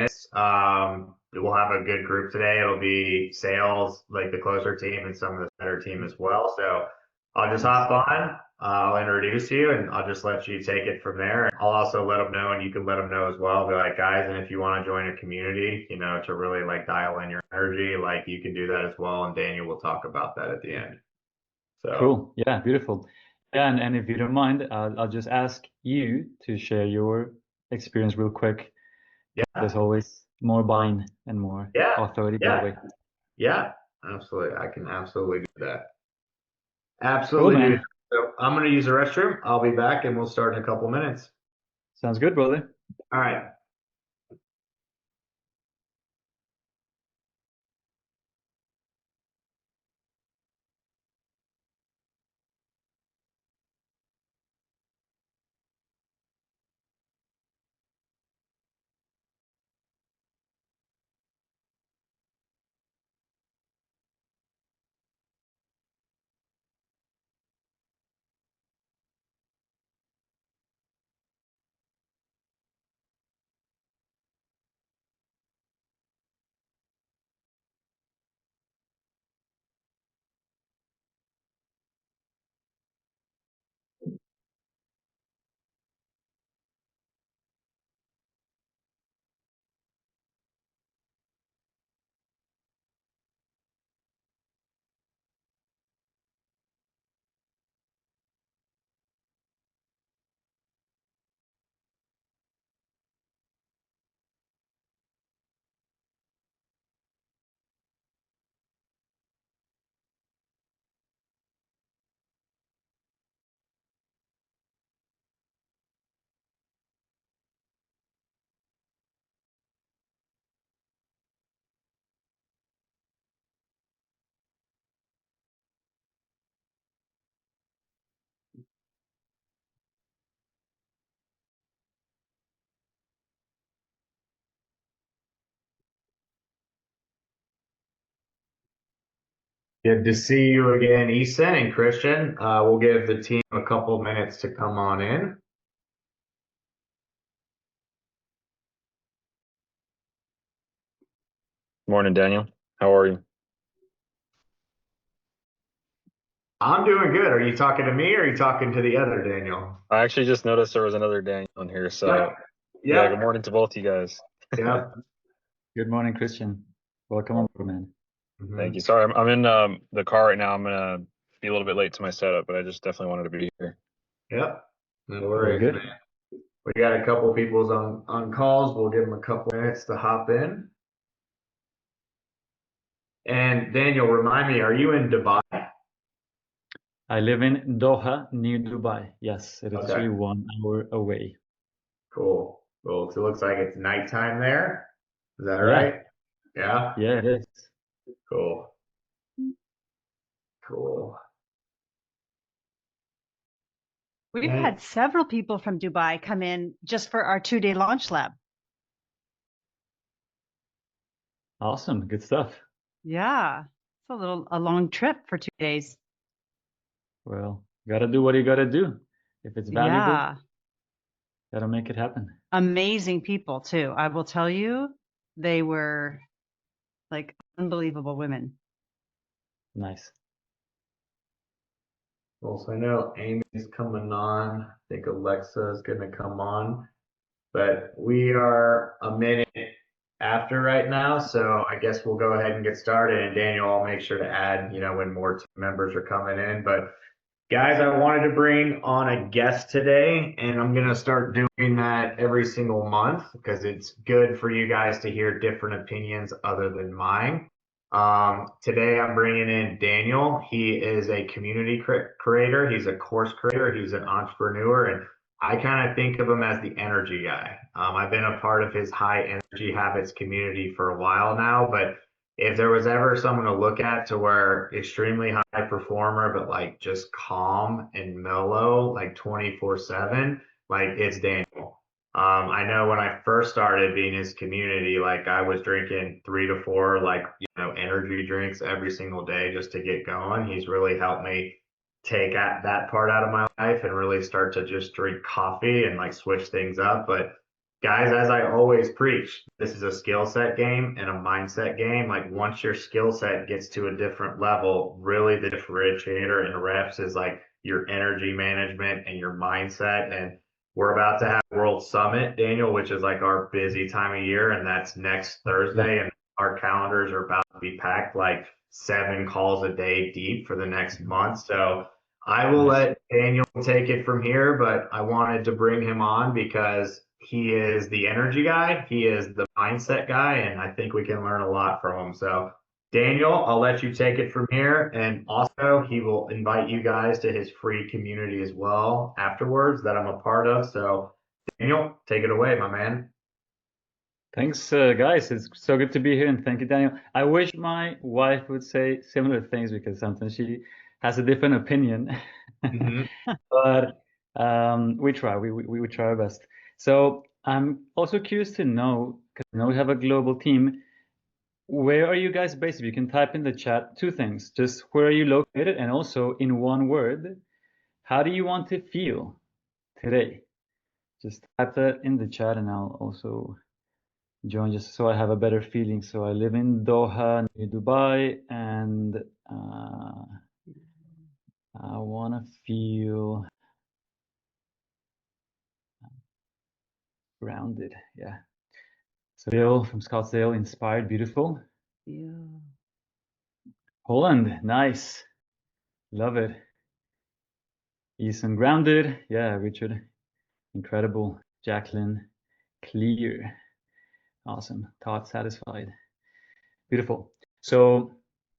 minutes. We'll have a good group today. It'll be sales, like the closer team and some of the better team as well. So I'll just Nice. hop on. I'll introduce you and I'll just let you take it from there. I'll also let them know, and you can let them know as well. Be like, guys, and if you want to join a community, to really like dial in your energy, like you can do that as well. And Daniel will talk about that at the end. So, Cool. Yeah, beautiful. Yeah, and if you don't mind, I'll just ask you to share your experience real quick. yeah, There's always more buying and more yeah, authority that yeah, way. yeah, absolutely. I can absolutely do that. Cool, Absolutely do that. man. So I'm going to use the restroom. I'll be back and we'll start in a couple minutes. Sounds good, brother. All right. Good to see you again, Ethan and Christian. We'll give the team a couple minutes to come on in. Morning, Daniel. How are you? I'm doing good. Are you talking to me or are you talking to the other Daniel? I actually just noticed there was another Daniel on here, Yep. so yeah, good Yep. morning to both you guys. Yep. Good morning, Christian. Welcome on board, man. Thank you. Hmm. Sorry, I'm in the car right now. I'm gonna be a little bit late to my setup, but I just definitely wanted to be here. Yep. No Very worries, man. good. We got a couple people's on calls. We'll give them a couple minutes to hop in. And Daniel, remind me, are you in Dubai? I live in Doha, near Dubai. Yes, it is Okay. actually 1 hour away. Cool. Cool. So it looks like it's nighttime there. Is that Yeah, right? Yeah. yeah, it is. Cool. Cool. We've And had several people from Dubai come in just for our 2-day launch lab. Awesome. Good stuff. Yeah, it's a long trip for 2 days. Well, gotta do what you gotta do. If it's valuable, Yeah, gotta make it happen. amazing people too. I will tell you, they were like unbelievable women. Nice. well, so I know Amy's coming on. I think Alexa is going to come on, but we are a minute after right now, so I guess we'll go ahead and get started. And Daniel, I'll make sure to add, when more team members are coming in. But guys, I wanted to bring on a guest today, and I'm going to start doing that every single month because it's good for you guys to hear different opinions other than mine. Today I'm bringing in Daniel. He is a community creator. He's a course creator. He's an entrepreneur, and I kind of think of him as the energy guy. I've been a part of his high energy habits community for a while now, but if there was ever someone to look at to where extremely high performer, but like just calm and mellow, like 24/7, like it's Daniel. I know when I first started being his community, like I was drinking 3 to 4, like, energy drinks every single day just to get going. He's really helped me take that part out of my life and really start to just drink coffee and like switch things up. But guys, as I always preach, this is a skill set game and a mindset game. Like once your skill set gets to a different level, really the differentiator in reps is like your energy management and your mindset. And we're about to have World Summit, Daniel, which is like our busy time of year, and that's next Yeah. Thursday. And our calendars are about to be packed like 7 calls a day deep for the next month. So I will Nice. let Daniel take it from here, but I wanted to bring him on because he is the energy guy, he is the mindset guy, and I think we can learn a lot from him. So, Daniel, I'll let you take it from here. And also, he will invite you guys to his free community as well afterwards that I'm a part of. So, Daniel, take it away, my man. Thanks, guys. It's so good to be here, and thank you, Daniel. I wish my wife would say similar things because sometimes she has a different opinion. Mhm. But we try. We try our best. So I'm also curious to know, because I know we have a global team. Where are you guys based? If you can type in the chat two things, just where are you located, and also in one word, how do you want to feel today? Just type that in the chat, and I'll also join just so I have a better feeling. So I live in Doha, near Dubai, and I want to feel grounded. Yeah. So Bill from Scottsdale, inspired, beautiful. Yeah. Holland, nice. Love it. Ethan, grounded. Yeah, Richard, incredible. Jacqueline, clear. Awesome. Todd, satisfied. Beautiful. So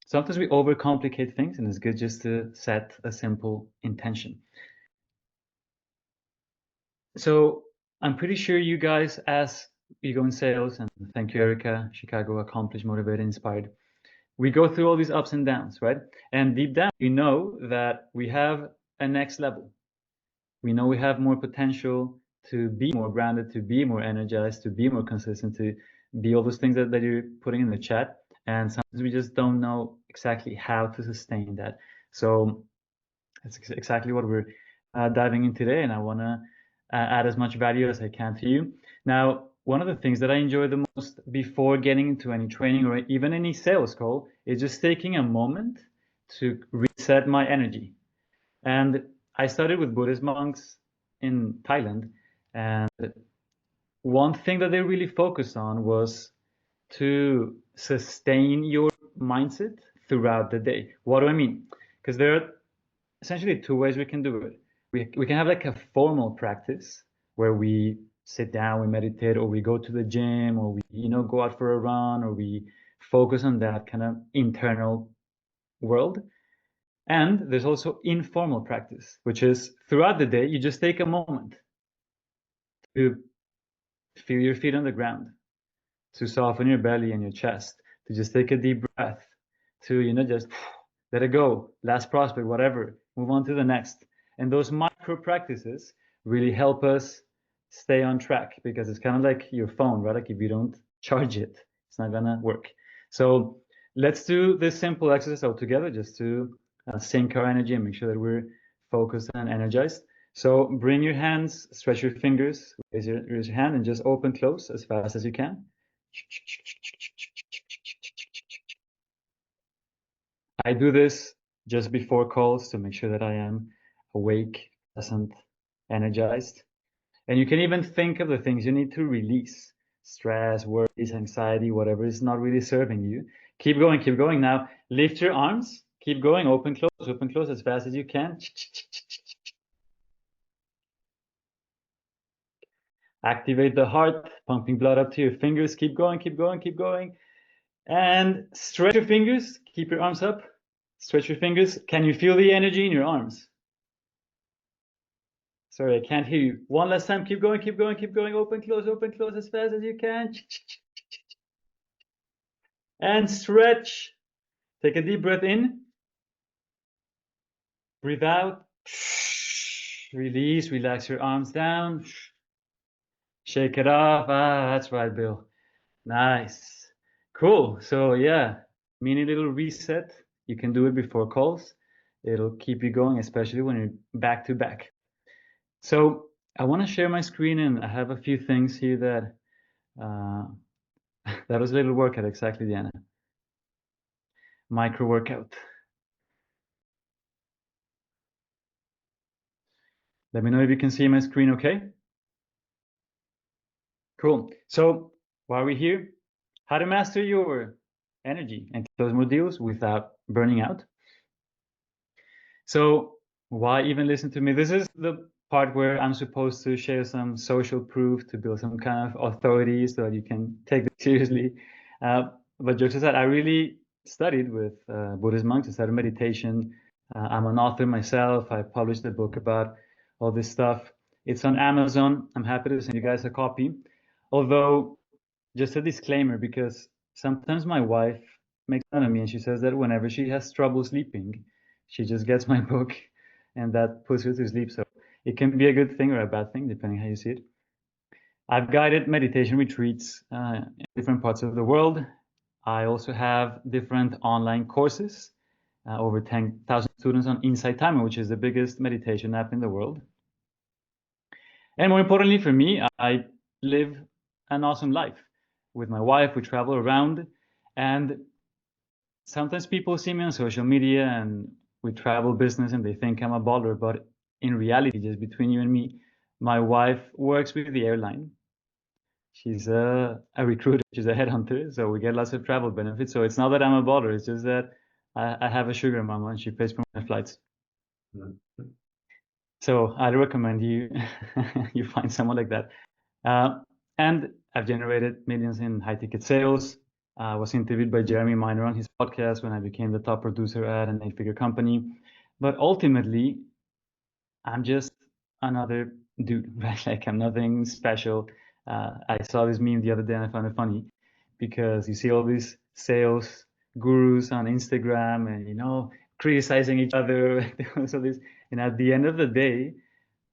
sometimes we overcomplicate things, and it's good just to set a simple intention. So I'm pretty sure you guys, as you go in sales, and thank you, Erica, Chicago, accomplished, motivated, inspired. We go through all these ups and downs, right? And deep down, we know that we have a next level. We know we have more potential to be more grounded, to be more energized, to be more consistent, to be all those things that you're putting in the chat. And sometimes we just don't know exactly how to sustain that. So that's exactly what we're diving in today. And I want to add as much value as I can to you. Now, one of the things that I enjoy the most before getting into any training or even any sales call is just taking a moment to reset my energy. And I studied with Buddhist monks in Thailand, and one thing that they really focused on was to sustain your mindset throughout the day. What do I mean? Because there are essentially two ways we can do it. We can have like a formal practice where we sit down, we meditate, or we go to the gym, or we go out for a run, or we focus on that kind of internal world. And there's also informal practice, which is throughout the day, you just take a moment to feel your feet on the ground, to soften your belly and your chest, to just take a deep breath, to, just let it go, last prospect, whatever, move on to the next. And those micro practices really help us stay on track because it's kind of like your phone, right? Like if you don't charge it, it's not gonna work. So let's do this simple exercise all together just to sync our energy and make sure that we're focused and energized. So bring your hands, stretch your fingers, raise your hand and just open, close as fast as you can. I do this just before calls to make sure that I am awake, present, energized. And you can even think of the things you need to release. Stress, worries, anxiety, whatever is not really serving you. Keep going, keep going. Now lift your arms, keep going, open, close as fast as you can. Activate the heart, pumping blood up to your fingers. Keep going, keep going, keep going. And stretch your fingers, keep your arms up. Stretch your fingers. Can you feel the energy in your arms? Sorry, I can't hear you. One last time. Keep going, keep going, keep going. Open, close as fast as you can. And stretch. Take a deep breath in. Breathe out. Release, relax your arms down. Shake it off. Ah, that's right, Bill. Nice. Cool. So yeah, mini little reset. You can do it before calls. It'll keep you going, especially when you're back to back. So I want to share my screen, and I have a few things here that that was a little workout, exactly, Diana. Micro workout. Let me know if you can see my screen okay. Cool. So why are we here? How to master your energy and close more deals without burning out. So why even listen to me? This is the part where I'm supposed to share some social proof to build some kind of authority so that you can take it seriously. But jokes aside, I really studied with Buddhist monks. I studied meditation. I'm an author myself. I published a book about all this stuff. It's on Amazon. I'm happy to send you guys a copy. Although, just a disclaimer, because sometimes my wife makes fun of me and she says that whenever she has trouble sleeping, she just gets my book and that puts her to sleep. So it can be a good thing or a bad thing, depending how you see it. I've guided meditation retreats in different parts of the world. I also have different online courses, over 10,000 students on Insight Timer, which is the biggest meditation app in the world. And more importantly for me, I live an awesome life. With my wife, we travel around, and sometimes people see me on social media and we travel business and they think I'm a baller, but in reality, just between you and me, my wife works with the airline. She's a recruiter, she's a headhunter, so we get lots of travel benefits. So it's not that I'm a baller, it's just that I have a sugar mama and she pays for my flights. So I'd recommend you you find someone like that. And I've generated millions in high ticket sales. I was interviewed by Jeremy Miner on his podcast when I became the top producer at an 8-figure company. But ultimately, I'm just another dude, right? Like I'm nothing special. I saw this meme the other day and I found it funny because you see all these sales gurus on Instagram and criticizing each other. So this, and at the end of the day,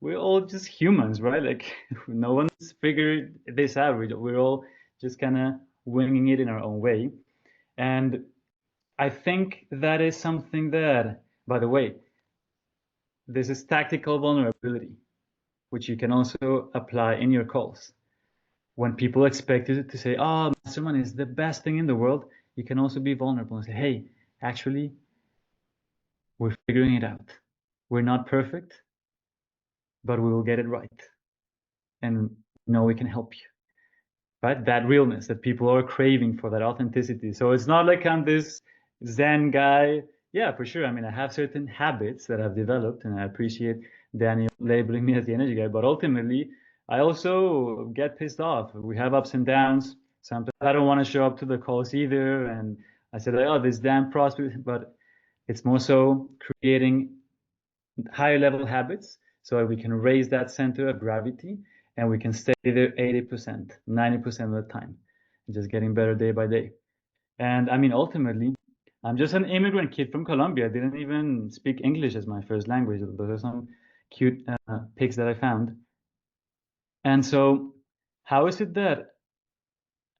we're all just humans, right? Like no one's figured this out. We're all just kind of winging it in our own way. And I think that is something that, by the way, this is tactical vulnerability, which you can also apply in your calls. When people expect you to say, oh, Mastermind is the best thing in the world, you can also be vulnerable and say, hey, actually, we're figuring it out. We're not perfect, but we will get it right. And know we can help you. Right? That realness that people are craving for, that authenticity. So it's not like I'm this Zen guy. Yeah, for sure. I mean, I have certain habits that I've developed, and I appreciate Daniel labeling me as the energy guy. But ultimately, I also get pissed off. We have ups and downs. Sometimes I don't want to show up to the calls either. And I said, oh, this damn prospect. But it's more so creating higher level habits so that we can raise that center of gravity and we can stay there 80%, 90% of the time, just getting better day by day. And I mean, ultimately, I'm just an immigrant kid from Colombia. I didn't even speak English as my first language. Those are some cute pics that I found. And so, how is it that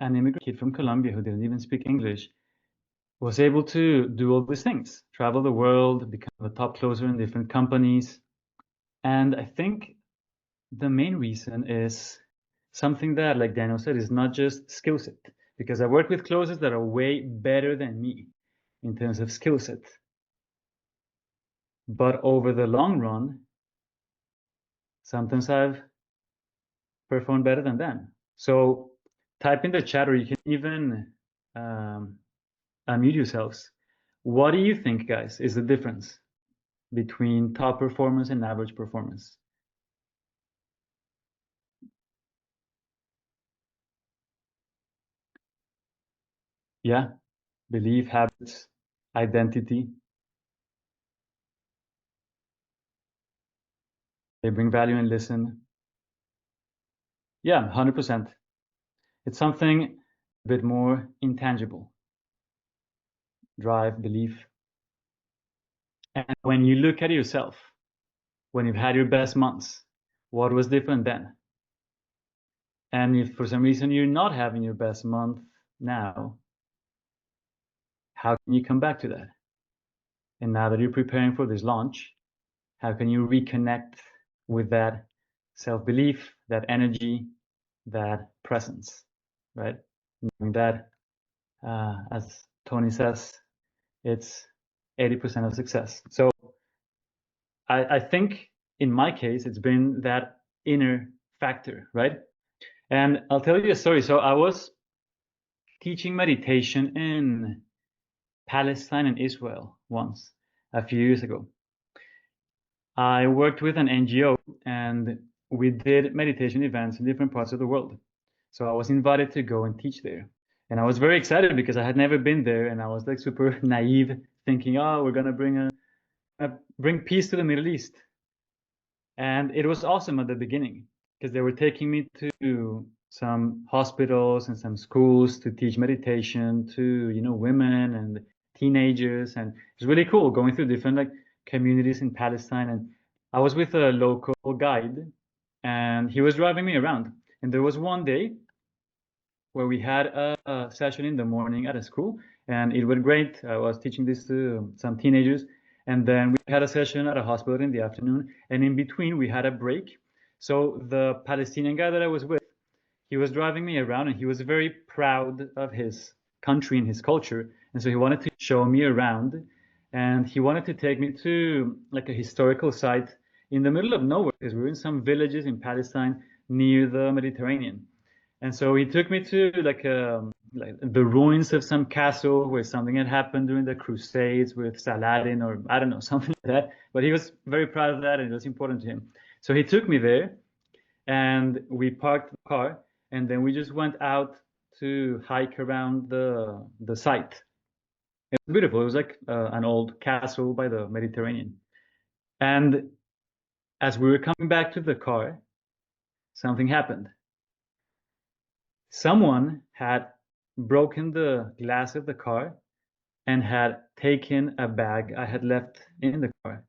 an immigrant kid from Colombia who didn't even speak English was able to do all these things, travel the world, become a top closer in different companies? And I think the main reason is something that, like Daniel said, is not just skill set. Because I work with closers that are way better than me in terms of skill set. But over the long run, sometimes I've performed better than them. So type in the chat, or you can even unmute yourselves. What do you think, guys, is the difference between top performance and average performance? Yeah, belief, habits, identity. They bring value and listen. Yeah, 100%. It's something a bit more intangible. Drive, belief. And when you look at yourself, when you've had your best months, what was different then? And if for some reason you're not having your best month now, how can you come back to that? And now that you're preparing for this launch, how can you reconnect with that self-belief, that energy, that presence, right? Knowing that, as Tony says, it's 80% of success. So I think in my case, it's been that inner factor, right? And I'll tell you a story. So I was teaching meditation in Palestine and Israel once, a few years ago. I worked with an NGO and we did meditation events in different parts of the world. So I was invited to go and teach there. And I was very excited because I had never been there and I was like super naive, thinking, oh, we're gonna bring peace to the Middle East. And it was awesome at the beginning because they were taking me to some hospitals and some schools to teach meditation to, women and teenagers. And it was really cool going through different like communities in Palestine. And I was with a local guide and he was driving me around. And there was one day where we had a session in the morning at a school and it went great. I was teaching this to some teenagers. And then we had a session at a hospital in the afternoon. And in between, we had a break. So the Palestinian guy that I was with, he was driving me around and he was very proud of his country and his culture. And so he wanted to show me around and he wanted to take me to like a historical site in the middle of nowhere because we were in some villages in Palestine near the Mediterranean. And so he took me to like the ruins of some castle where something had happened during the Crusades with Saladin or I don't know, something like that. But he was very proud of that and it was important to him. So he took me there and we parked the car and then we just went out to hike around the site. It was beautiful. It was like an old castle by the Mediterranean. And as we were coming back to the car, something happened. Someone had broken the glass of the car and had taken a bag I had left in the car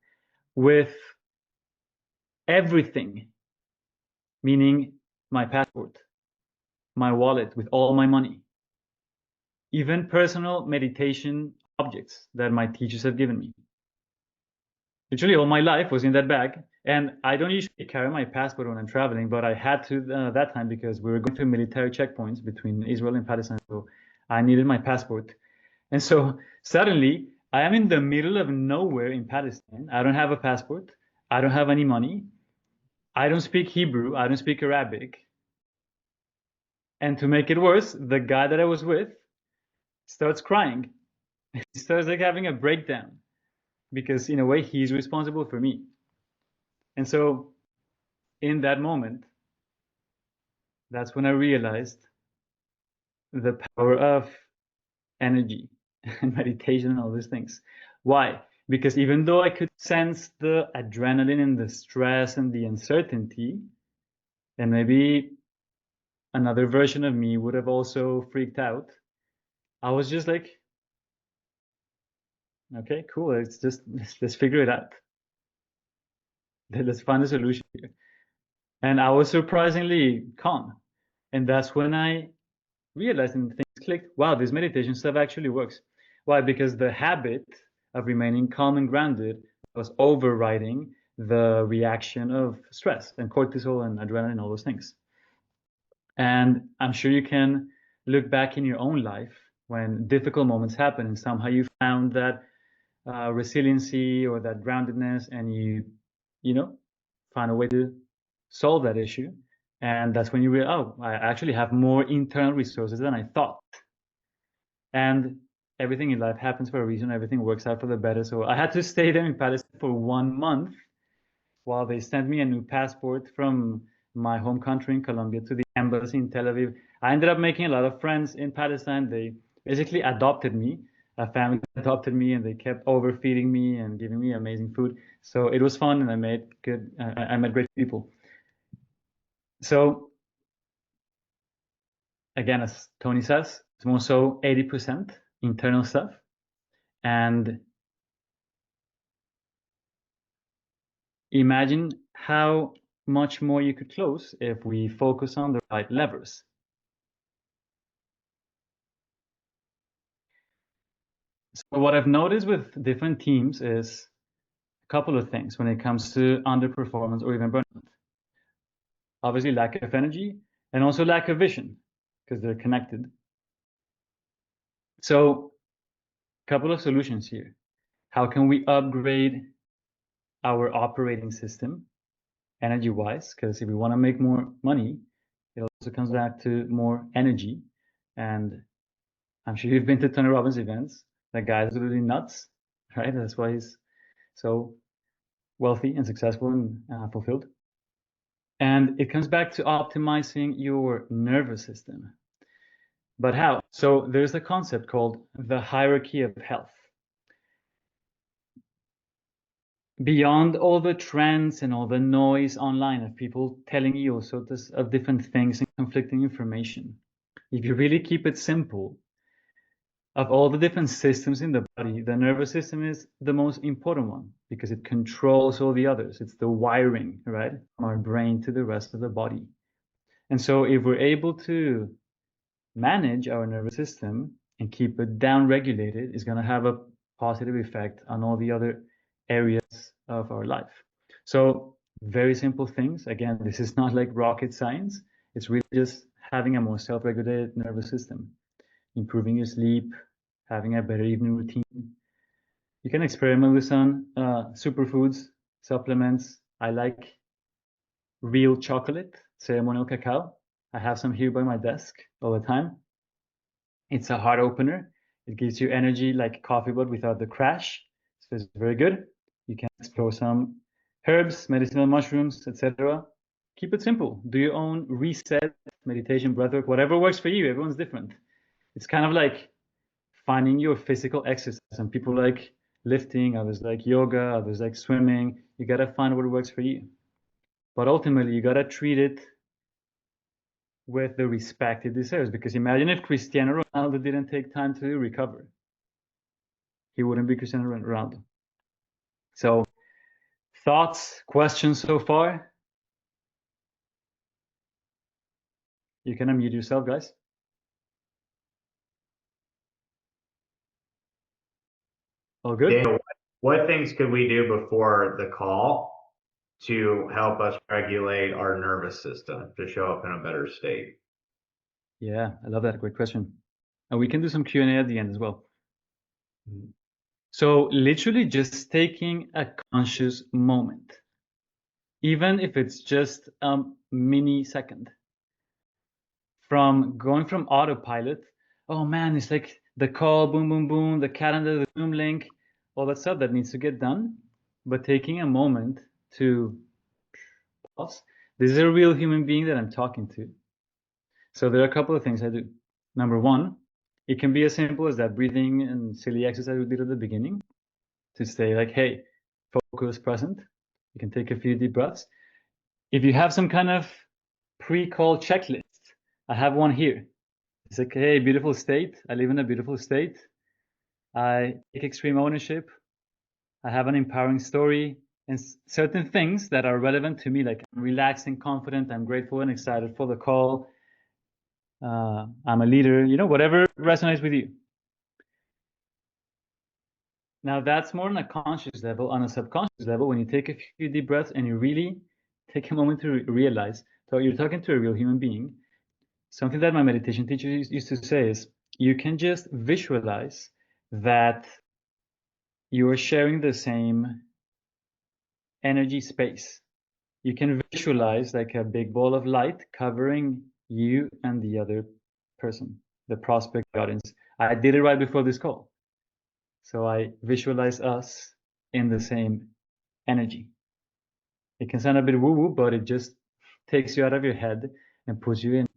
with everything, meaning my passport, my wallet with all my money, even personal meditation objects that my teachers had given me. Literally all my life was in that bag. And I don't usually carry my passport when I'm traveling, but I had to that time because we were going through military checkpoints between Israel and Palestine. So I needed my passport. And so suddenly I am in the middle of nowhere in Palestine. I don't have a passport. I don't have any money. I don't speak Hebrew. I don't speak Arabic. And to make it worse, the guy that I was with starts crying. He starts like having a breakdown because in a way he's responsible for me. And so in that moment, that's when I realized the power of energy and meditation and all these things. Why? Because even though I could sense the adrenaline and the stress and the uncertainty, and maybe another version of me would have also freaked out, I was just like, okay, cool. Let's figure it out. Let's find a solution here. And I was surprisingly calm. And that's when I realized and things clicked. Wow, this meditation stuff actually works. Why? Because the habit of remaining calm and grounded was overriding the reaction of stress and cortisol and adrenaline, all those things. And I'm sure you can look back in your own life when difficult moments happen and somehow you found that resiliency or that groundedness and you find a way to solve that issue. And that's when you realize, oh, I actually have more internal resources than I thought. And everything in life happens for a reason. Everything works out for the better. So I had to stay there in Palestine for 1 month while they sent me a new passport from my home country in Colombia to the embassy in Tel Aviv. I ended up making a lot of friends in Palestine. They basically adopted me. A family adopted me and they kept overfeeding me and giving me amazing food. So it was fun and I met great people. So again, as Tony says, it's more so 80% internal stuff. And imagine how much more you could close if we focus on the right levers. So what I've noticed with different teams is a couple of things when it comes to underperformance or even burnout. obviously lack of energy, and also lack of vision, because they're connected. So, a couple of solutions here. How can we upgrade our operating system energy-wise? Because if we want to make more money, it also comes back to more energy. And I'm sure you've been to Tony Robbins events. That guy is absolutely nuts, right? That's why he's so wealthy and successful and fulfilled. And it comes back to optimizing your nervous system. But how? So there's a concept called the hierarchy of health. Beyond all the trends and all the noise online of people telling you all sorts of different things and conflicting information, if you really keep it simple, of all the different systems in the body, the nervous system is the most important one because it controls all the others. It's the wiring, right? From our brain to the rest of the body. And so if we're able to manage our nervous system and keep it down regulated, it's going to have a positive effect on all the other areas of our life. So very simple things. Again, this is not like rocket science. It's really just having a more self-regulated nervous system, improving your sleep, having a better evening routine. You can experiment with some superfoods, supplements. I like real chocolate, ceremonial cacao. I have some here by my desk all the time. It's a heart opener. It gives you energy like coffee, but without the crash. So it's very good. You can explore some herbs, medicinal mushrooms, etc. Keep it simple. Do your own reset, meditation, breathwork, whatever works for you. Everyone's different. It's kind of like finding your physical exercise. Some people like lifting, others like yoga, others like swimming. You got to find what works for you. But ultimately, you got to treat it with the respect it deserves. Because imagine if Cristiano Ronaldo didn't take time to recover. He wouldn't be Cristiano Ronaldo. So, thoughts, questions so far? You can unmute yourself, guys. All good? Daniel, what things could we do before the call to help us regulate our nervous system to show up in a better state? Yeah, I love that. Great question. And we can do some Q&A at the end as well. So literally just taking a conscious moment, even if it's just a mini second, from going from autopilot. Oh man, it's like the call, boom, boom, boom, the calendar, the Zoom link, all that stuff that needs to get done. But taking a moment to pause. This is a real human being that I'm talking to. So there are a couple of things I do. Number one, it can be as simple as that breathing and silly exercise we did at the beginning to stay like, hey, focus, present. You can take a few deep breaths. If you have some kind of pre-call checklist, I have one here. It's like, hey, beautiful state. I live in a beautiful state. I take extreme ownership. I have an empowering story and certain things that are relevant to me, like I'm relaxed and confident. I'm grateful and excited for the call. I'm a leader, whatever resonates with you. Now that's more on a conscious level. On a subconscious level, when you take a few deep breaths and you really take a moment to realize that you're talking to a real human being, something that my meditation teacher used to say is, you can just visualize that you are sharing the same energy space. You can visualize like a big ball of light covering you and the other person, the prospect audience. I did it right before this call. So I visualize us in the same energy. It can sound a bit woo-woo, but it just takes you out of your head and puts you in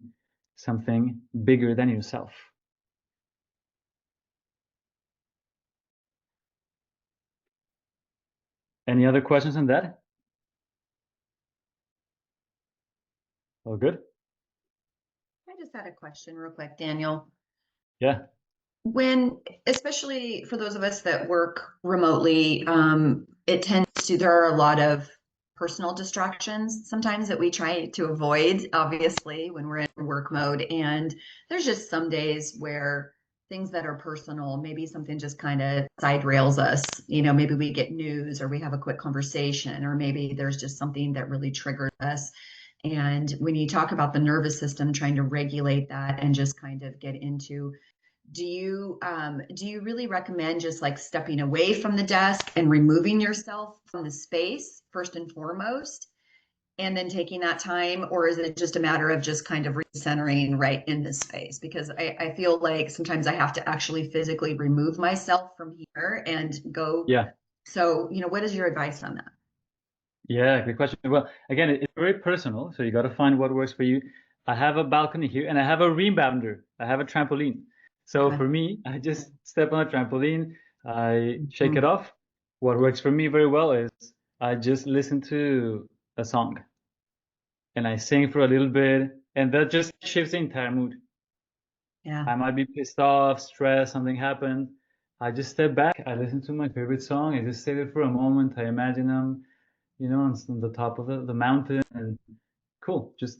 something bigger than yourself. Any other questions on that? All good? I just had a question real quick, Daniel. Yeah. When, especially for those of us that work remotely, there are a lot of personal distractions sometimes that we try to avoid, obviously, when we're in work mode. And there's just some days where things that are personal, maybe something just kind of side rails us, maybe we get news or we have a quick conversation, or maybe there's just something that really triggers us. And when you talk about the nervous system, trying to regulate that and just kind of get into, do you really recommend just like stepping away from the desk and removing yourself from the space first and foremost, and then taking that time? Or is it just a matter of just kind of recentering right in this space? Because I feel like sometimes I have to actually physically remove myself from here and go. Yeah. So, what is your advice on that? Yeah, good question. Well, again, it's very personal, so you got to find what works for you. I have a balcony here, and I have a rebounder. I have a trampoline. So Okay. for me, I just step on a trampoline, I shake it Mhm. off. What works for me very well is I just listen to a song and I sing for a little bit, and that just shifts the entire mood. Yeah. I might be pissed off, stressed, something happened. I just step back, I listen to my favorite song, I just stay there for a moment, I imagine them, on the top of the mountain, and cool. Just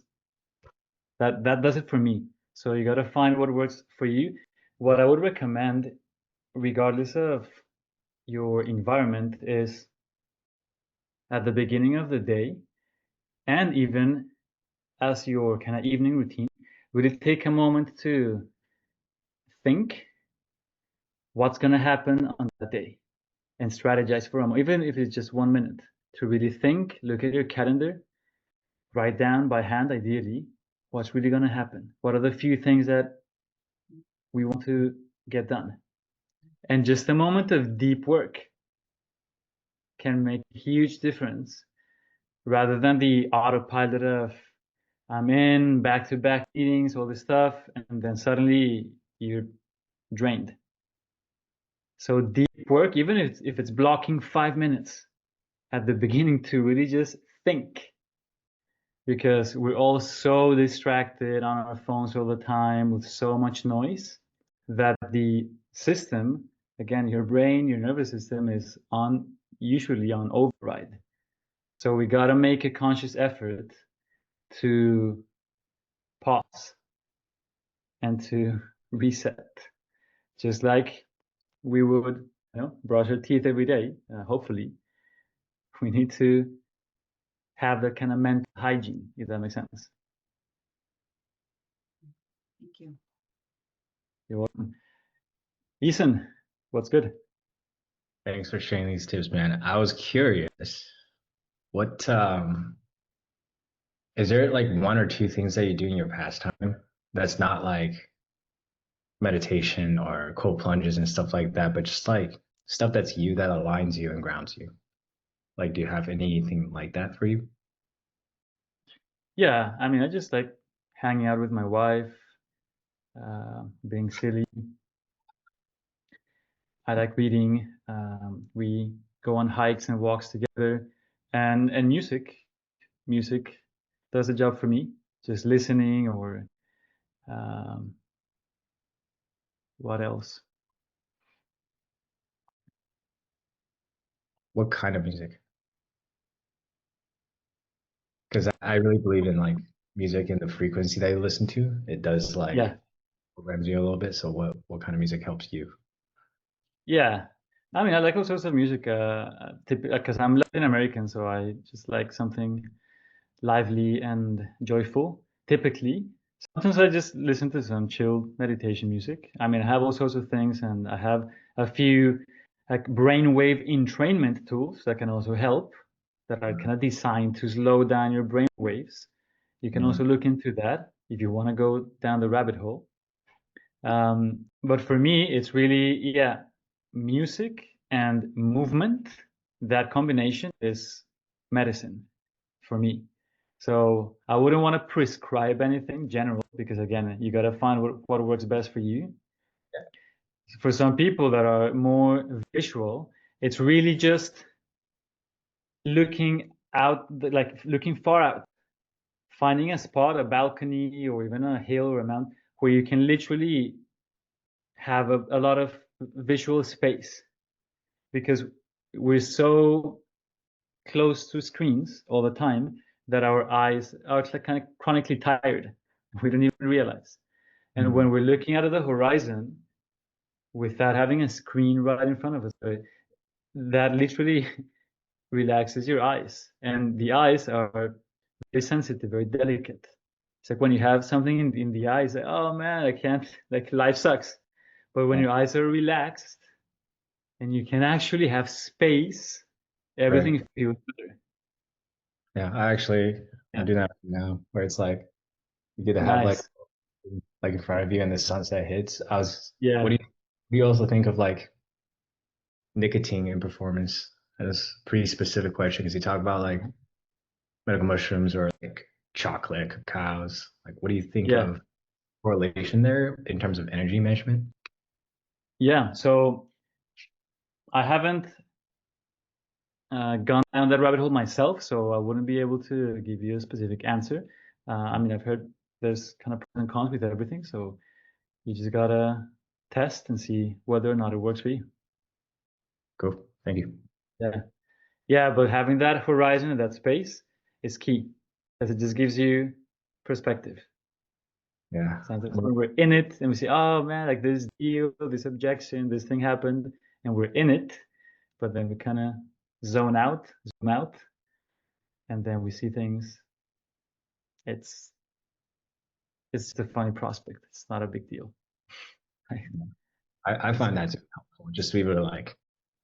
that does it for me. So you got to find what works for you. What I would recommend, regardless of your environment, is at the beginning of the day and even as your kind of evening routine, really take a moment to think what's going to happen on that day and strategize for a moment, even if it's just 1 minute, to really think, look at your calendar, write down by hand, ideally, what's really going to happen. What are the few things that we want to get done? And just a moment of deep work can make a huge difference rather than the autopilot of I'm in back to back meetings, all this stuff, and then suddenly you're drained. So deep work, even if it's blocking 5 minutes at the beginning to really just think, because we're all so distracted on our phones all the time with so much noise that the system, again, your brain, your nervous system is usually on override. So we got to make a conscious effort to pause and to reset, just like we would, brush our teeth every day. Hopefully, we need to have that kind of mental hygiene, if that makes sense. Thank you. You're welcome. Ethan, what's good? Thanks for sharing these tips, man. I was curious, what is there like one or two things that you do in your pastime that's not like meditation or cold plunges and stuff like that, but just like stuff that's you that aligns you and grounds you? Like, do you have anything like that for you? Yeah, I mean, I just like hanging out with my wife, being silly. I like reading. We go on hikes and walks together, and music. Music does the job for me. Just listening, or um, what else? What kind of music? Because I really believe in like music and the frequency that you listen to. It does like Yeah, programs you a little bit. So what kind of music helps you? yeah. I mean, I like all sorts of music. Because I'm Latin American, so I just like something lively and joyful. Typically, sometimes I just listen to some chill meditation music. I mean, I have all sorts of things, and I have a few like brainwave entrainment tools that can also help, that are kind of designed to slow down your brain waves. You can also look into that if you want to go down the rabbit hole. But for me, it's really, yeah, music and movement. That combination is medicine for me. So I wouldn't want to prescribe anything general, because again, you got to find what works best for you. For some people that are more visual, it's really just looking out, like looking far out, finding a spot, a balcony, or even a hill or a mountain where you can literally have a lot of visual space, because we're so close to screens all the time that our eyes are kind of chronically tired. We don't even realize. And when we're looking out of the horizon without having a screen right in front of us, that literally relaxes your eyes. And the eyes are very sensitive, very delicate. It's like when you have something in the eyes, like, oh man, I can't, like life sucks. But when Yeah. your eyes are relaxed and you can actually have space, everything Right. feels better. Yeah, I Yeah. do that now, where it's like you get to have Nice. like in front of you and the sunset hits. Yeah. What do you also think of like nicotine in performance? That's a pretty specific question because you talk about like medical mushrooms or like chocolate, cacaos. Like, what do you think Yeah. of correlation there in terms of energy measurement? Yeah. So I haven't gone down that rabbit hole myself, so I wouldn't be able to give you a specific answer. I mean, I've heard there's kind of pros and cons with everything, so you just gotta test and see whether or not it works for you. Cool. Thank you. Yeah. Yeah, but having that horizon and that space is key because it just gives you perspective. Yeah. Sometimes when we're in it and we say, oh man, like this deal, this objection, this thing happened, and we're in it, but then we kind of zoom out, and then we see things. It's just a funny prospect. It's not a big deal. I find So, that to be helpful, just to be able to like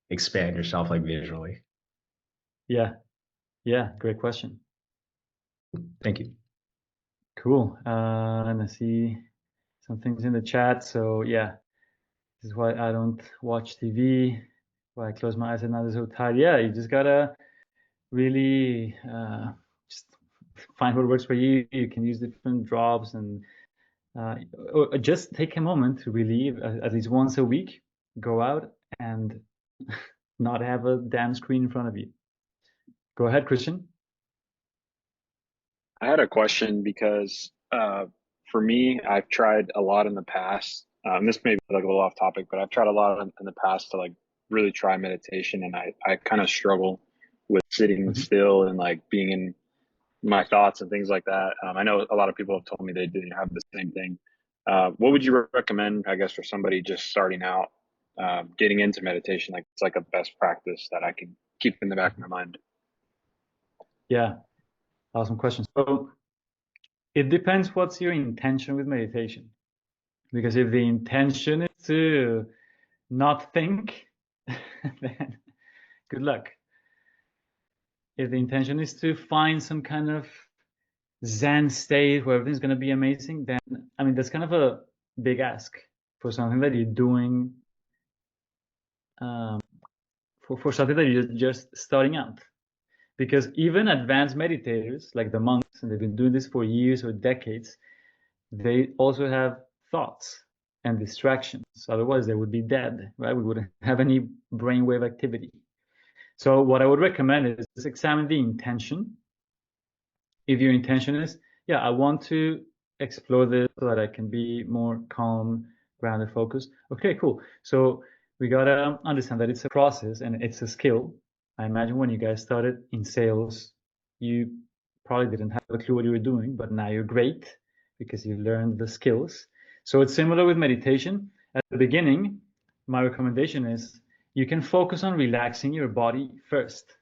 expand yourself like visually. yeah, yeah, great question. Thank you. Cool. And I see some things in the chat. So yeah, this is why I don't watch TV. Why I close my eyes at night is so tired. Yeah, you just gotta really just find what works for you. You can use different drops and or just take a moment to really, at least once a week, go out and not have a damn screen in front of you. Go ahead, Christian. I had a question because for me, I've tried a lot in the past. This may be like a little off topic, but I've tried a lot in the past to like really try meditation, and I kind of struggle with sitting Mhm. still and like being in my thoughts and things like that. I know a lot of people have told me they didn't have the same thing. What would you recommend, I guess, for somebody just starting out, getting into meditation? Like it's like a best practice that I can keep in the back of my mind. Yeah, awesome question. So it depends what's your intention with meditation. Because if the intention is to not think, then good luck. If the intention is to find some kind of Zen state where everything's going to be amazing, then I mean, that's kind of a big ask for something that you're doing, um, for something that you're just starting out. Because even advanced meditators, like the monks, and they've been doing this for years or decades, they also have thoughts and distractions. Otherwise, they would be dead, right? We wouldn't have any brainwave activity. So what I would recommend is examine the intention. If your intention is, yeah, I want to explore this so that I can be more calm, grounded, focused. Okay, cool. So we gotta understand that it's a process and it's a skill. I imagine when you guys started in sales, you probably didn't have a clue what you were doing, but now you're great because you learned the skills. So it's similar with meditation. At the beginning, my recommendation is you can focus on relaxing your body first.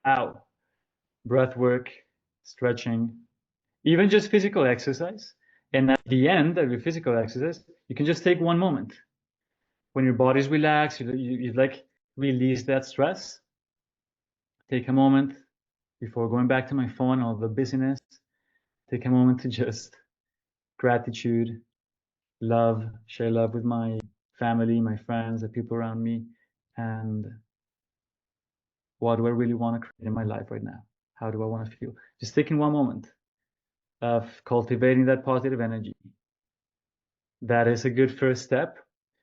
How? Breath work, stretching, even just physical exercise. And at the end of your physical exercise, you can just take one moment. When your body's relaxed, you like release that stress. Take a moment before going back to my phone, all the busyness. Take a moment to just gratitude, love, share love with my family, my friends, the people around me, and what do I really want to create in my life right now? How do I want to feel? Just taking one moment of cultivating that positive energy. That is a good first step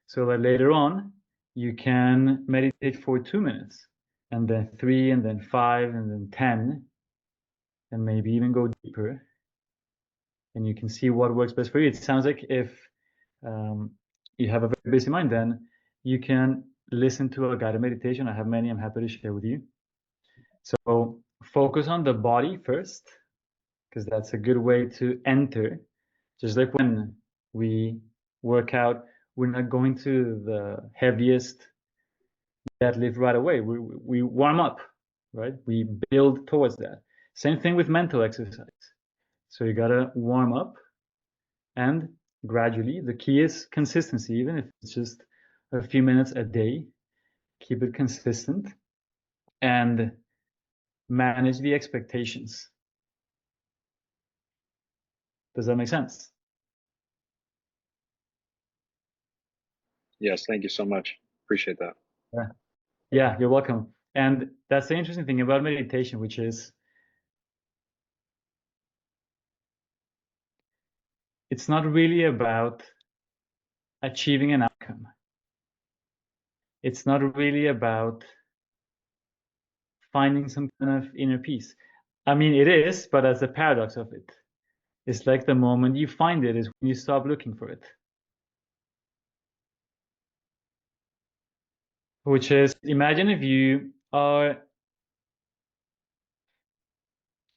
so that later on you can meditate for 2 minutes and then 3 and then 5 and then 10 and maybe even go deeper and you can see what works best for you. It sounds like if you have a very busy mind, then you can listen to a guided meditation. I have many I'm happy to share with you. So focus on the body first because that's a good way to enter. Just like when we work out, we're not going to the heaviest deadlift right away. We warm up, right? We build towards that. Same thing with mental exercise. So you gotta warm up and gradually, the key is consistency, even if it's just a few minutes a day, keep it consistent and manage the expectations. Does that make sense? Yes, thank you so much. Appreciate that. Yeah, you're welcome. And that's the interesting thing about meditation, which is it's not really about achieving an outcome. It's not really about finding some kind of inner peace. I mean, it is, but that's the paradox of it. It's like the moment you find it is when you stop looking for it. Which is, imagine if you are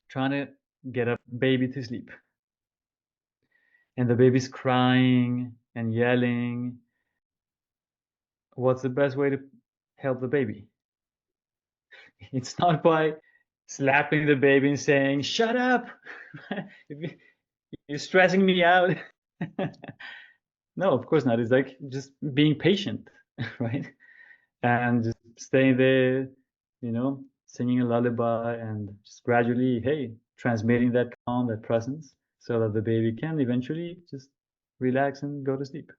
trying to get a baby to sleep, and the baby's crying and yelling. What's the best way to help the baby? It's not by slapping the baby and saying, "Shut up! You're stressing me out." No, of course not. It's like just being patient, right? And just staying there, singing a lullaby and just gradually, hey, transmitting that calm, that presence, so that the baby can eventually just relax and go to sleep.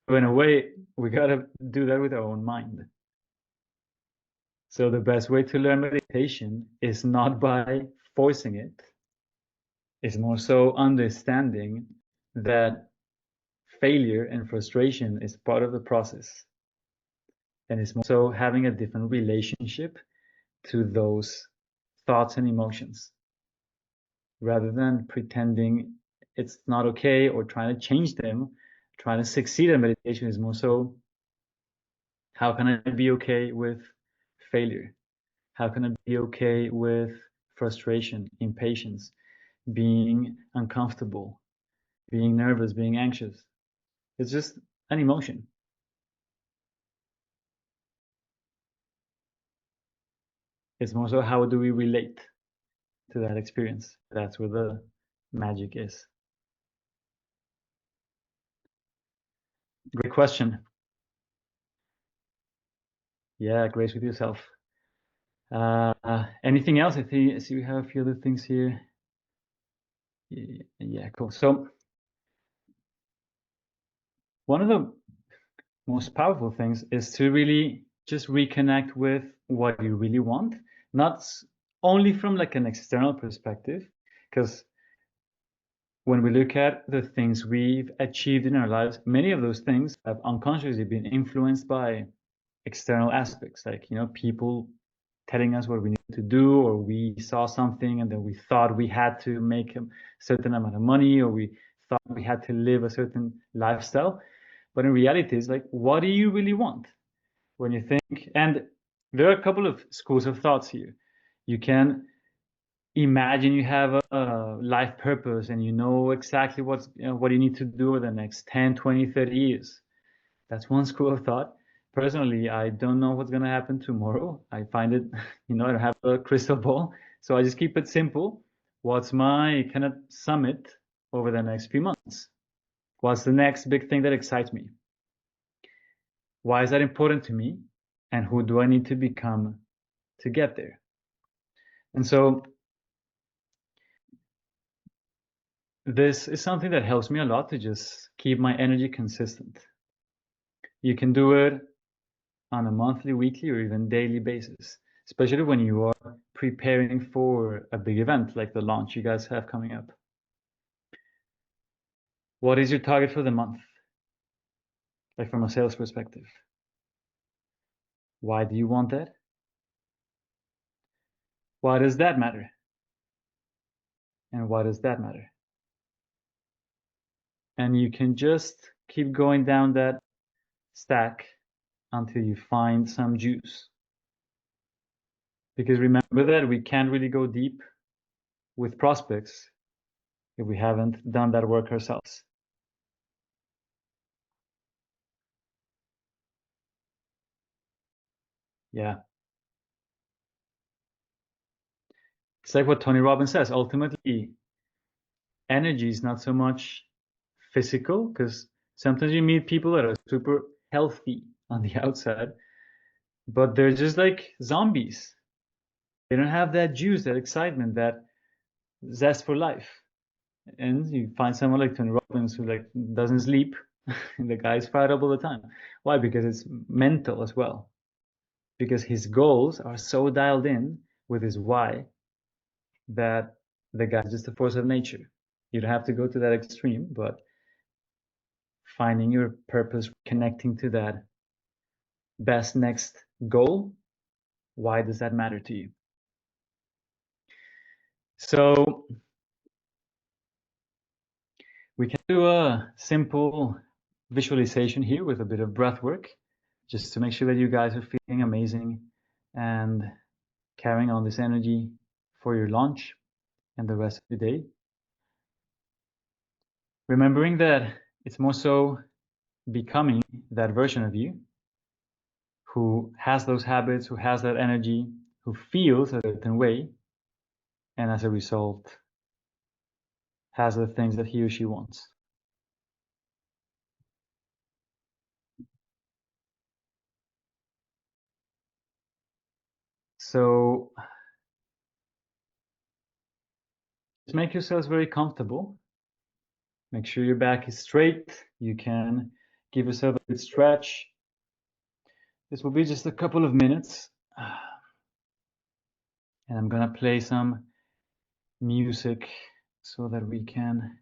So in a way, we gotta do that with our own mind. So the best way to learn meditation is not by forcing it. It's more so understanding that failure and frustration is part of the process. And it's more so having a different relationship to those thoughts and emotions rather than pretending it's not okay or trying to change them. Trying to succeed at meditation is more so, how can I be okay with failure? How can I be okay with frustration, impatience, being uncomfortable, being nervous, being anxious? It's just an emotion. It's more so, how do we relate to that experience? That's where the magic is. Great question. Yeah, grace with yourself. Anything else? I see we have a few other things here. Yeah, cool. So one of the most powerful things is to really just reconnect with what you really want, not only from like an external perspective, because when we look at the things we've achieved in our lives, many of those things have unconsciously been influenced by external aspects, like people telling us what we need to do, or we saw something and then we thought we had to make a certain amount of money, or we thought we had to live a certain lifestyle. But in reality, it's like, what do you really want when you think? And there are a couple of schools of thoughts here. You can imagine you have a life purpose and you know exactly what you need to do over the next 10, 20, 30 years. That's one school of thought. Personally, I don't know what's going to happen tomorrow. I find it, I don't have a crystal ball. So I just keep it simple. What's my kind of summit over the next few months? What's the next big thing that excites me? Why is that important to me? And who do I need to become to get there? And so this is something that helps me a lot to just keep my energy consistent. You can do it on a monthly, weekly, or even daily basis, especially when you are preparing for a big event like the launch you guys have coming up. What is your target for the month? Like from a sales perspective. Why do you want that? Why does that matter? And why does that matter? And you can just keep going down that stack until you find some juice. Because remember that we can't really go deep with prospects if we haven't done that work ourselves. Yeah. It's like what Tony Robbins says. Ultimately, energy is not so much physical, because sometimes you meet people that are super healthy on the outside, but they're just like zombies. They don't have that juice, that excitement, that zest for life. And you find someone like Tony Robbins who like doesn't sleep. The guy's fired up all the time. Why? Because it's mental as well. Because his goals are so dialed in with his why that the guy's just a force of nature. You don't have to go to that extreme, but finding your purpose, connecting to that best next goal, why does that matter to you? So we can do a simple visualization here with a bit of breath work, just to make sure that you guys are feeling amazing and carrying on this energy for your launch and the rest of the day. Remembering that it's more so becoming that version of you who has those habits, who has that energy, who feels a certain way, and as a result has the things that he or she wants. So just make yourselves very comfortable. Make sure your back is straight. You can give yourself a good stretch. This will be just a couple of minutes. And I'm gonna play some music so that we can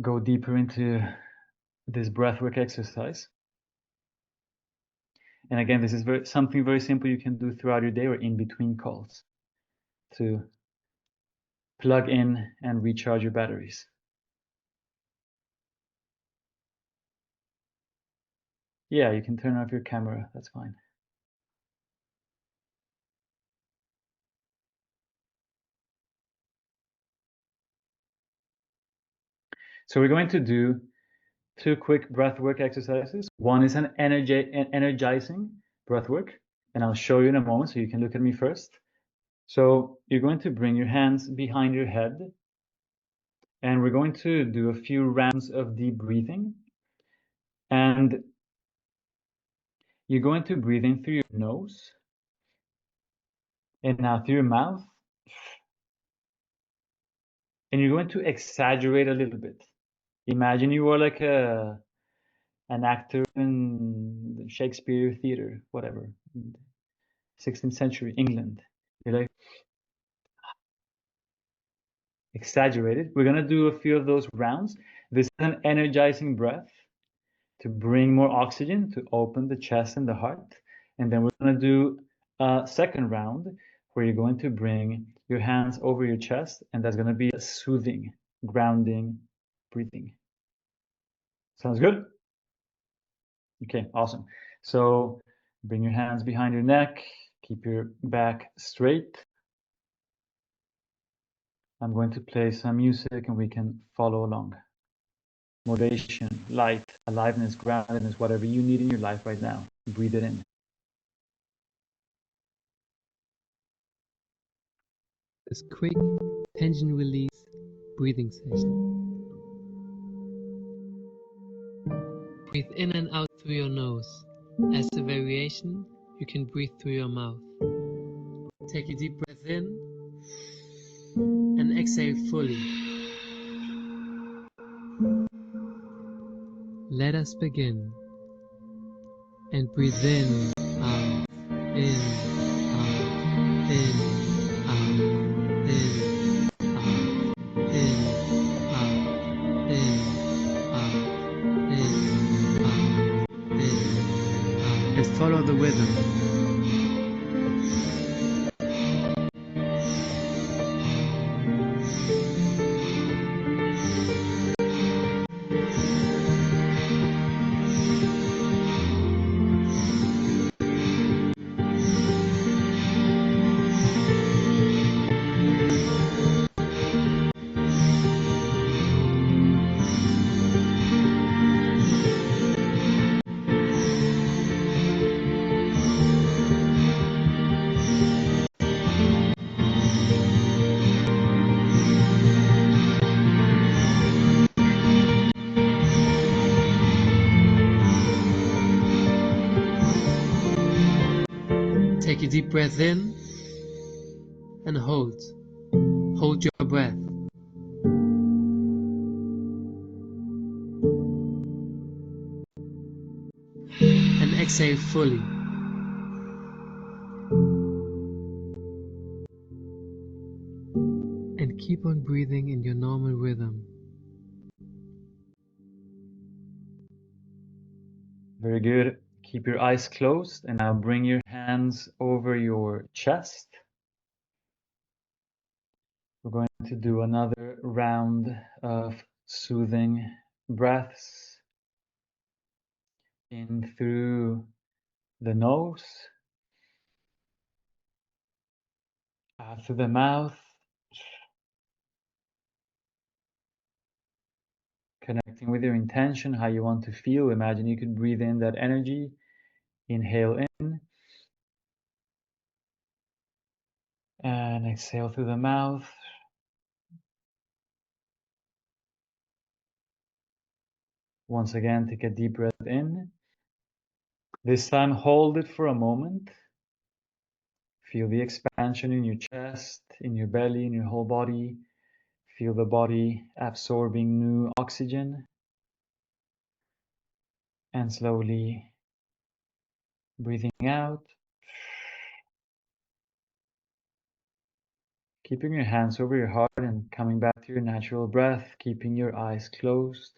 go deeper into this breathwork exercise. And again, this is something very simple you can do throughout your day or in between calls to plug in and recharge your batteries. Yeah, you can turn off your camera, that's fine. So we're going to do two quick breathwork exercises. One is an energizing breathwork, and I'll show you in a moment, so you can look at me first. So you're going to bring your hands behind your head, and we're going to do a few rounds of deep breathing. And you're going to breathe in through your nose and out through your mouth. And you're going to exaggerate a little bit. Imagine you were like an actor in the Shakespeare theater, whatever, 16th century England. You're like exaggerated. We're gonna do a few of those rounds. This is an energizing breath to bring more oxygen, to open the chest and the heart. And then we're gonna do a second round where you're going to bring your hands over your chest, and that's gonna be a soothing, grounding breathing. Sounds good? Okay, awesome. So bring your hands behind your neck, keep your back straight. I'm going to play some music and we can follow along. Motivation, light, aliveness, groundedness, whatever you need in your life right now. Breathe it in. This quick tension release breathing session. Breathe in and out through your nose. As a variation, you can breathe through your mouth. Take a deep breath in and exhale fully. Let us begin. And breathe in, out, in, out, in, out, in, out, in, out, in, out, in, out, in, out. And follow the rhythm. Take a deep breath in and hold. Hold your breath. And exhale fully. And keep on breathing in your normal rhythm. Very good. Keep your eyes closed and now bring your hands over your chest. We're going to do another round of soothing breaths in through the nose, out through the mouth, connecting with your intention, how you want to feel. Imagine you could breathe in that energy. Inhale in and exhale through the mouth. Once again, take a deep breath in. This time, hold it for a moment. Feel the expansion in your chest, in your belly, in your whole body. Feel the body absorbing new oxygen. And slowly breathing out. Keeping your hands over your heart and coming back to your natural breath, keeping your eyes closed.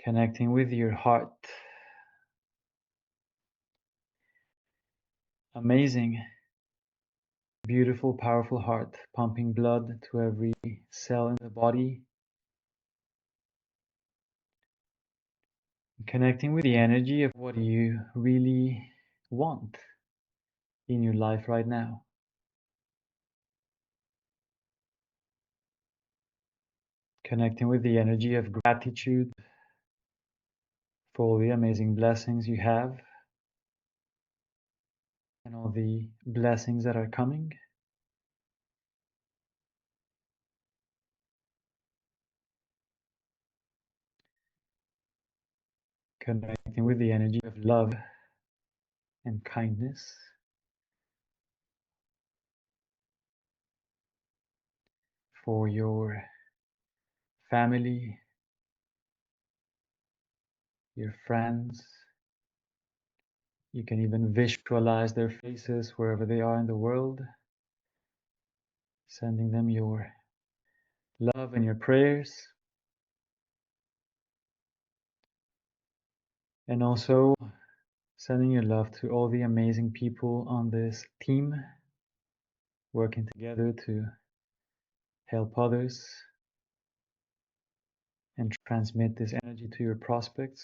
Connecting with your heart. Amazing, beautiful, powerful heart, pumping blood to every cell in the body. Connecting with the energy of what you really want in your life right now. Connecting with the energy of gratitude for all the amazing blessings you have and all the blessings that are coming. Connecting with the energy of love and kindness. For your family, your friends. You can even visualize their faces wherever they are in the world, sending them your love and your prayers. And also sending your love to all the amazing people on this team, working together to help others and transmit this energy to your prospects.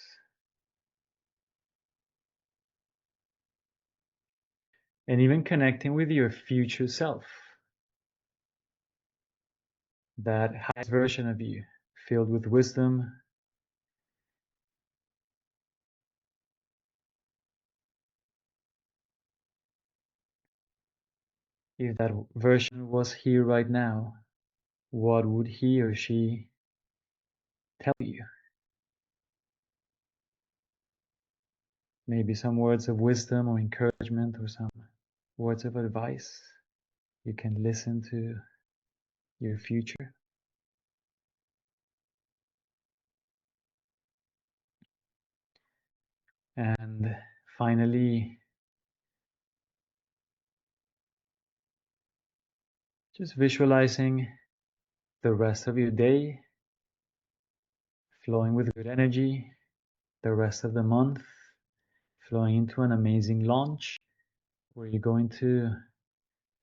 And even connecting with your future self, that highest version of you, filled with wisdom, if that version was here right now, what would he or she tell you? Maybe some words of wisdom or encouragement or some words of advice. You can listen to your future. And finally, just visualizing the rest of your day flowing with good energy, the rest of the month flowing into an amazing launch where you're going to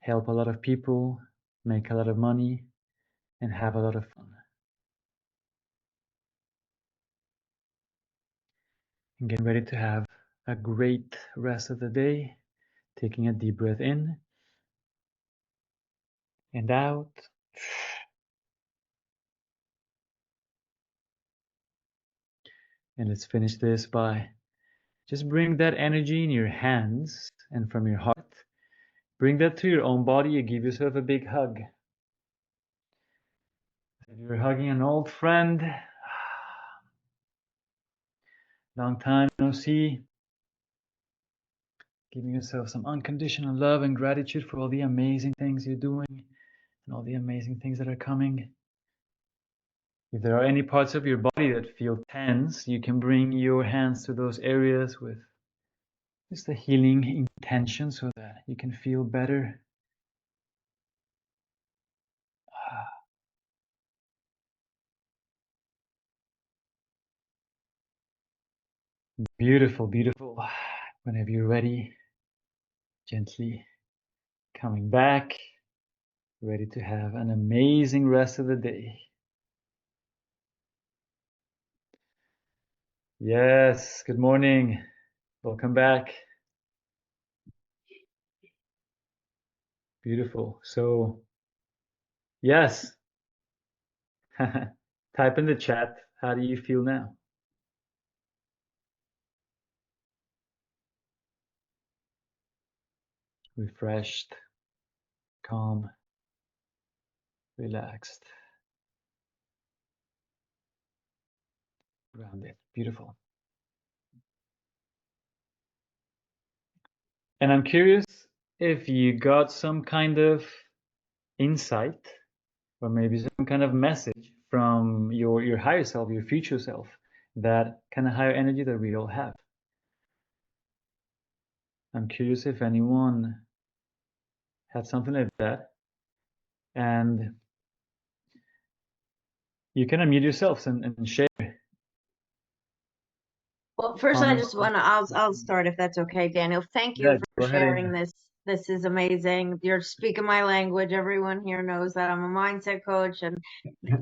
help a lot of people, make a lot of money, and have a lot of fun. And getting ready to have a great rest of the day, taking a deep breath in and out. And let's finish this by just bring that energy in your hands and from your heart. Bring that to your own body. You give yourself a big hug. If you're hugging an old friend, long time no see, Giving yourself some unconditional love and gratitude for all the amazing things you're doing and all the amazing things that are coming. If there are any parts of your body that feel tense, you can bring your hands to those areas with just a healing intention so that you can feel better. Beautiful, beautiful. Whenever you're ready, gently coming back, ready to have an amazing rest of the day. Yes, good morning. Welcome back. Beautiful. So, yes, type in the chat. How do you feel now? Refreshed, calm, relaxed, grounded. Beautiful. And I'm curious if you got some kind of insight or maybe some kind of message from your higher self, your future self, that kind of higher energy that we all have. I'm curious if anyone had something like that. And you can unmute yourselves and share. Well, first, I Comment. just want to, I'll start if that's okay, Daniel. Thank you Yeah, for go ahead, sharing Amy. this. This is amazing. You're speaking my language. Everyone here knows that I'm a mindset coach and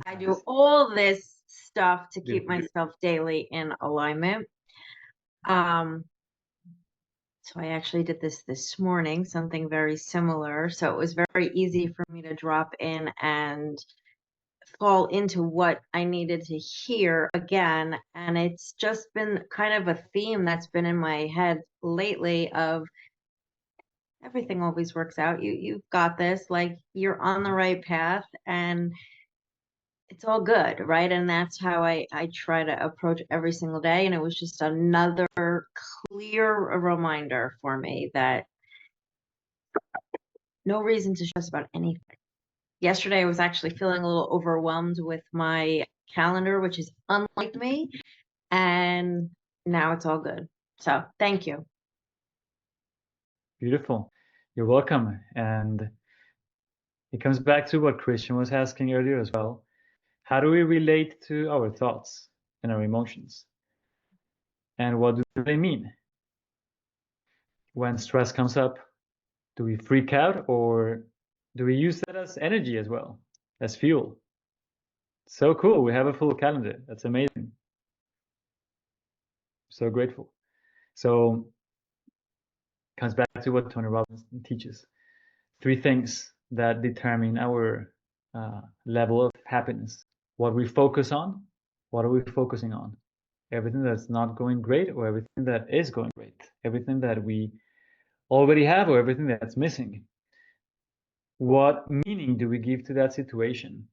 I do all this stuff to keep myself daily in alignment. So I actually did this morning, something very similar. So it was very easy for me to drop in and fall into what I needed to hear again. And it's just been kind of a theme that's been in my head lately of everything always works out. You've got this, like you're on the right path and it's all good, right? And that's how I try to approach every single day. And it was just another clear reminder for me that no reason to stress about anything. Yesterday, I was actually feeling a little overwhelmed with my calendar, which is unlike me. And now it's all good. So thank you. Beautiful. You're welcome. And it comes back to what Christian was asking earlier as well. How do we relate to our thoughts and our emotions? And what do they mean? When stress comes up, do we freak out or do we use that as energy as well, as fuel? So cool. We have a full calendar. That's amazing. So grateful. So it comes back to what Tony Robbins teaches. 3 things that determine our level of happiness. What we focus on. What are we focusing on? Everything that's not going great or everything that is going great? Everything that we already have or everything that's missing? What meaning do we give to that situation?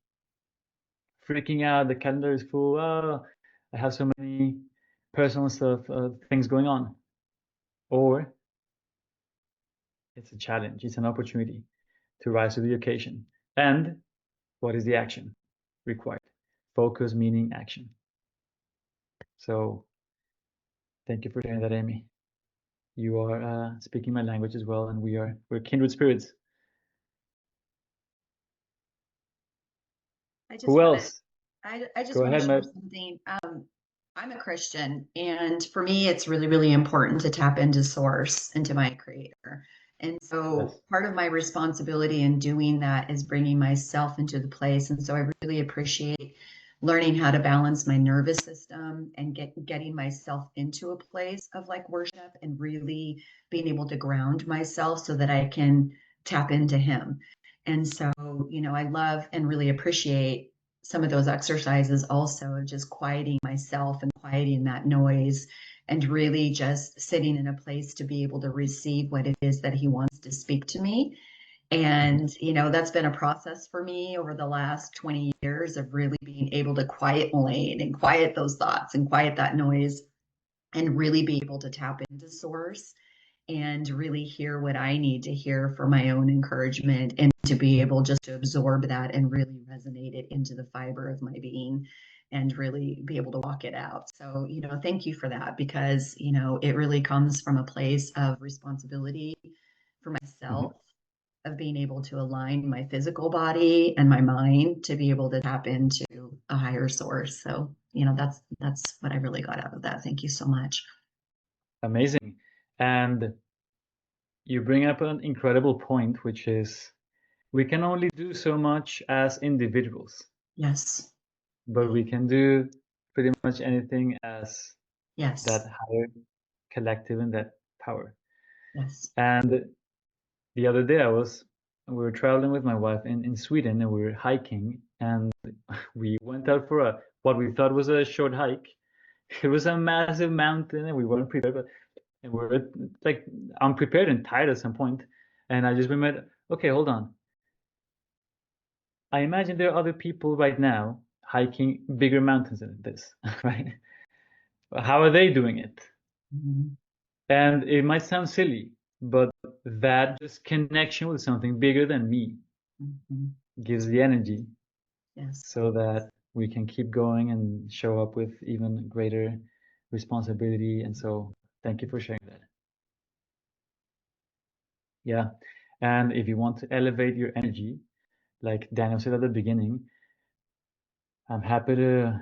Freaking out, the calendar is full. Oh, I have so many personal stuff, things going on. Or it's a challenge, it's an opportunity to rise to the occasion. And what is the action required? Focus meaning action. So thank you for sharing that, Amy. You are speaking my language as well, and we're kindred spirits. Who else? I just Go want to ahead, share Matt. something. I'm a Christian, and for me, it's really, really important to tap into source, into my creator. And so Yes. part of my responsibility in doing that is bringing myself into the place. And so I really appreciate learning how to balance my nervous system and getting myself into a place of like worship and really being able to ground myself so that I can tap into him. And so, I love and really appreciate some of those exercises also of just quieting myself and quieting that noise and really just sitting in a place to be able to receive what it is that he wants to speak to me. And, that's been a process for me over the last 20 years of really being able to quiet Lane and quiet those thoughts and quiet that noise and really be able to tap into source and really hear what I need to hear for my own encouragement, and to be able just to absorb that and really resonate it into the fiber of my being and really be able to walk it out. So, thank you for that, because, it really comes from a place of responsibility for myself, of being able to align my physical body and my mind to be able to tap into a higher source. So, that's what I really got out of that. Thank you so much. Amazing. And you bring up an incredible point, which is we can only do so much as individuals, Yes. but we can do pretty much anything as Yes. that higher collective and that power. Yes. And the other day we were traveling with my wife in Sweden, and we were hiking, and we went out for what we thought was a short hike. It was a massive mountain, and we weren't prepared, and we were like unprepared and tired at some point. And I just remembered, okay, hold on. I imagine there are other people right now hiking bigger mountains than this, right? How are they doing it? Mhm. And it might sound silly, but that just connection with something bigger than me Mhm. gives the energy Yes. so that we can keep going and show up with even greater responsibility. And so thank you for sharing that. Yeah. And if you want to elevate your energy, like Daniel said at the beginning, I'm happy to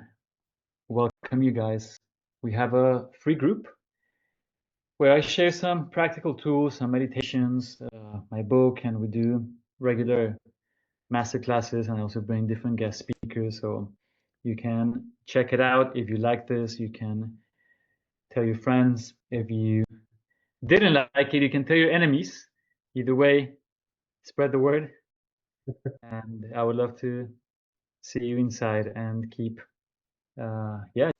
welcome you guys. We have a free group where I share some practical tools, some meditations, my book, and we do regular master classes, and I also bring different guest speakers. So you can check it out. If you like this, you can tell your friends. If you didn't like it, you can tell your enemies. Either way, spread the word. And I would love to see you inside and keep,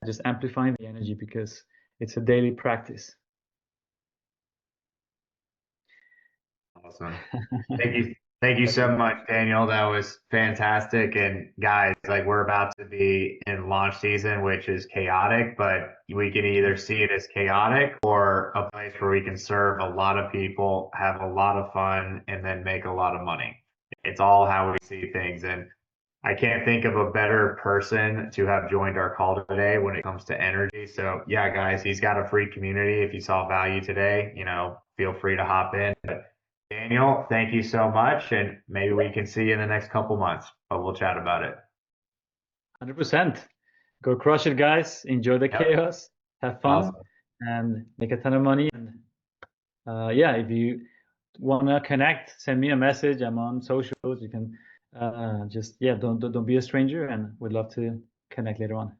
just amplifying the energy, because it's a daily practice. Awesome. Thank you. Thank you so much, Daniel. That was fantastic. And guys, like we're about to be in launch season, which is chaotic, but we can either see it as chaotic or a place where we can serve a lot of people, have a lot of fun, and then make a lot of money. It's all how we see things. And I can't think of a better person to have joined our call today when it comes to energy. So yeah, guys, he's got a free community. If you saw value today, feel free to hop in. But Daniel, thank you so much, and maybe we can see you in the next couple months, but we'll chat about it. 100%. Go crush it, guys. Enjoy the Yep. chaos. Have fun Awesome. and make a ton of money. And if you want to connect, send me a message. I'm on socials. You can don't be a stranger, and we'd love to connect later on.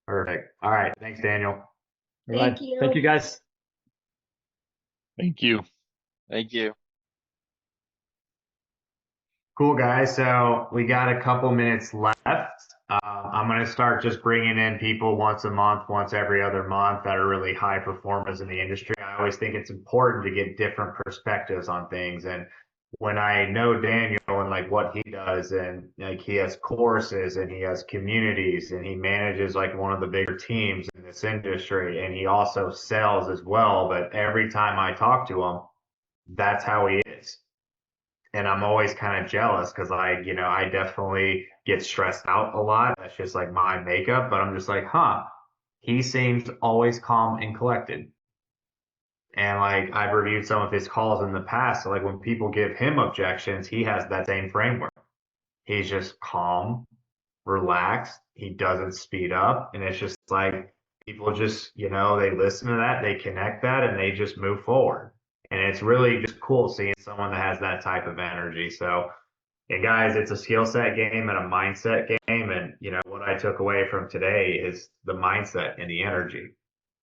Perfect. All right. Thanks, Daniel. All right. Thank you. Thank you, guys. Thank you. Thank you. Cool, guys. So we got a couple minutes left. I'm going to start just bringing in people once a month, once every other month that are really high performers in the industry. I always think it's important to get different perspectives on things. And when I know Daniel and like what he does, and like he has courses and he has communities and he manages like one of the bigger teams in this industry, and he also sells as well. But every time I talk to him, that's how he is. And I'm always kind of jealous because I definitely get stressed out a lot. That's just like my makeup, but I'm just like, he seems always calm and collected. And like I've reviewed some of his calls in the past. So like when people give him objections, he has that same framework. He's just calm, relaxed. He doesn't speed up. And it's just like people just, they listen to that, they connect that, and they just move forward. And it's really just cool seeing someone that has that type of energy. So, and guys, it's a skill set game and a mindset game. And, what I took away from today is the mindset and the energy,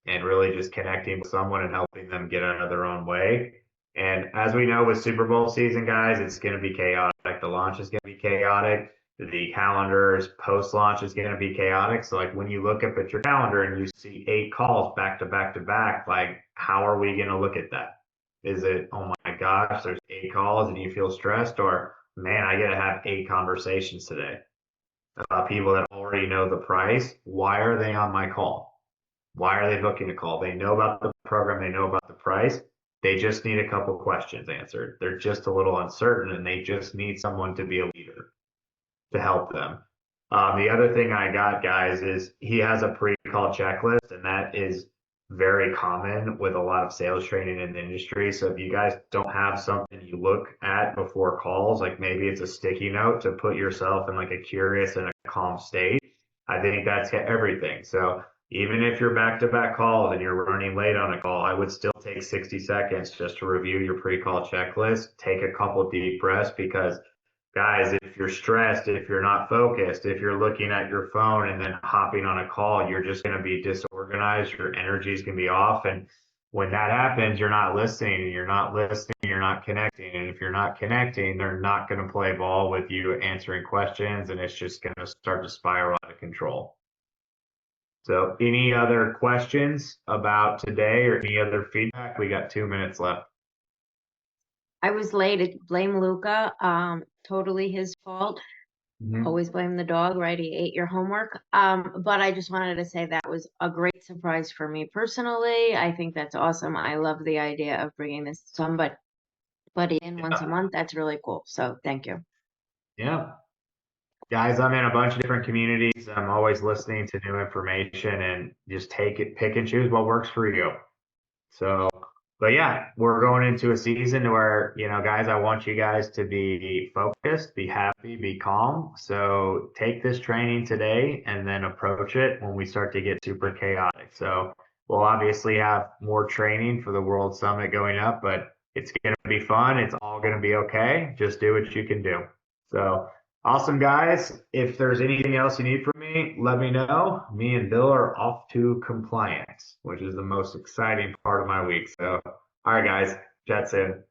and really just connecting with someone and helping them get out of their own way. And as we know with Super Bowl season, guys, it's going to be chaotic. The launch is going to be chaotic. The calendars post launch is going to be chaotic. So, like, when you look up at your calendar and you see 8 calls back to back to back, like, how are we going to look at that? Is it, oh my gosh, there's 8 calls and you feel stressed? Or, man, I got to have 8 conversations today about people that already know the price. Why are they on my call? Why are they booking a call? They know about the program, they know about the price. They just need a couple questions answered. They're just a little uncertain and they just need someone to be a leader to help them. The other thing I got, guys, is he has a pre-call checklist, and that is very common with a lot of sales training in the industry. So if you guys don't have something you look at before calls, like maybe it's a sticky note to put yourself in like a curious and a calm state, I think that's everything. So even if you're back-to-back calls and you're running late on a call, I would still take 60 seconds just to review your pre-call checklist, take a couple deep breaths, because guys, if you're stressed, if you're not focused, if you're looking at your phone and then hopping on a call, you're just going to be disorganized. Your energy is going to be off. And when that happens, you're not listening, and you're not listening, you're not connecting. And if you're not connecting, they're not going to play ball with you answering questions, and it's just going to start to spiral out of control. So any other questions about today or any other feedback? We got 2 minutes left. I was late. Blame Luca. Totally his fault. Always blame the dog, right? He ate your homework. But I just wanted to say that was a great surprise for me personally. I think that's awesome. I love the idea of bringing this somebody in once a month. That's really cool. So thank you. Yeah. Guys, I'm in a bunch of different communities. I'm always listening to new information and just take it, pick and choose what works for you. So, but yeah, we're going into a season where, guys, I want you guys to be focused, be happy, be calm. So take this training today and then approach it when we start to get super chaotic. So we'll obviously have more training for the World Summit going up, but it's going to be fun. It's all going to be okay. Just do what you can do. So awesome, guys. If there's anything else you need from me, let me know. Me and Bill are off to compliance, which is the most exciting part of my week. So, all right, guys, chat soon.